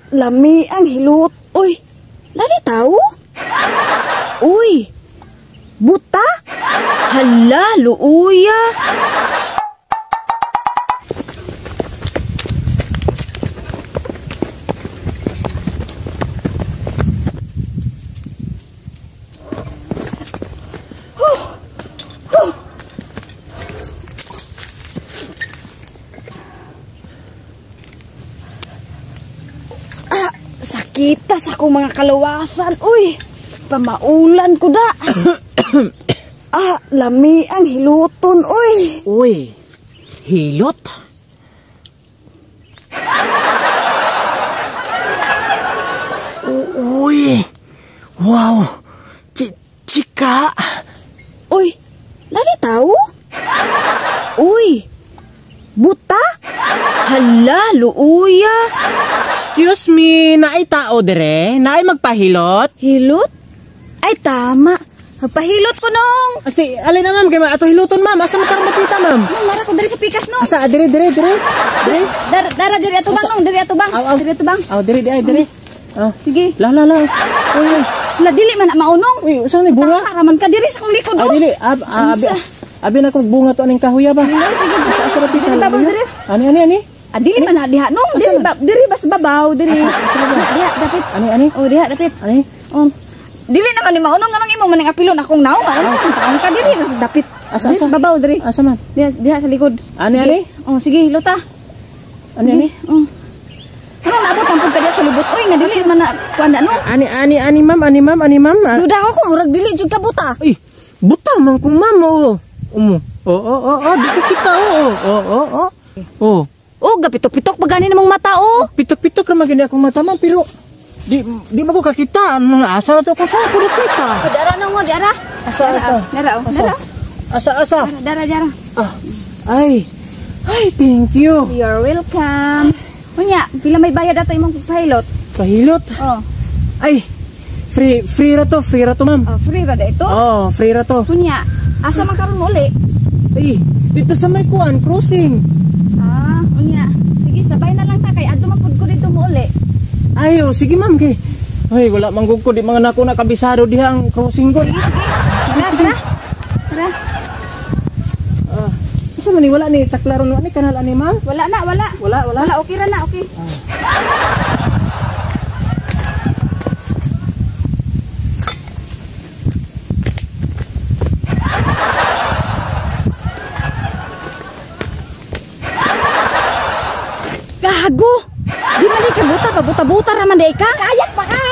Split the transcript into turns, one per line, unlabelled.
Lami ang hilot. Uy, lali tahu? Uy, buta? Hala, luuya. Sakitas ako mga kalawasan. Uy, pamaulan ko da. Lami ang hiluton.
Uy, hilot? Uy, wow, chika.
Uy, lali tahu? Uy, buta? Hala, luuya.
Excuse me, naay tao dire? Naay magpahilot?
Hilot? Ay, tama. Magpahilot ko nung.
Alin na ma'am, kaya ato hiluton ma'am. Asa makarang makita ma'am?
Nung mara ko dari sa pikas no.
Asa, dire.
Dara diri ato bang nung, diri ato bang. Diri ato bang.
Dire.
Sige.
La. Uy.
La dili man na maunong.
Uy, saan ni bunga?
Raman ka diri sa kong likod.
Dili. Abi na kong bunga to aning kahuya ba?
Sige.
Asa rapita.
Ani. Dili man na diha nung. Diri bas babaw diri. Diha dapit.
Ani.
Diha dapit.
Ani.
Dili naman ni maunong nganong imo maning apilon akong naong. Taong ka diri dapit.
Asa
babaw diri.
Asa man?
Diha sa likod.
Ani.
Sige, luta.
Ani.
Ano naabot ang pagkadya sa lubot? Uy, nga dili man na kuanda no.
Ani ma'am.
Duda ako murag dili jud ka buta.
Uy, buta man kung ma'am di ko kita
Gapitok-pitok pagani namong mata
Pitok-pitok naman gani akong mata ma'am, pero di mo ko kakita. Asa na to ko sa puro kita.
Dara na mo, dara. Dara. Dara.
Ay, thank you.
You're welcome. Kunya, pila may bayad ato imong pilot?
Pahilot? Ay, free ra to ma'am.
Free ra ito?
Free ra to.
Kunya, asa man karon uli?
Ay, dito sa may kuan crossing.
Kunya. Sige, sabay na lang ta kay adto man pud ko dito mo uli.
Ay, sige ma'am kay. Ay, wala manggug ko di mga nako na kabisado diha ang crossing ko.
Sige. Tara.
Isa man ni wala ni taklaron ni kanal ani ma'am?
Wala. Okay ra na, okay. Gago! Di man di ka buta raman di ka? Kayat pa ka!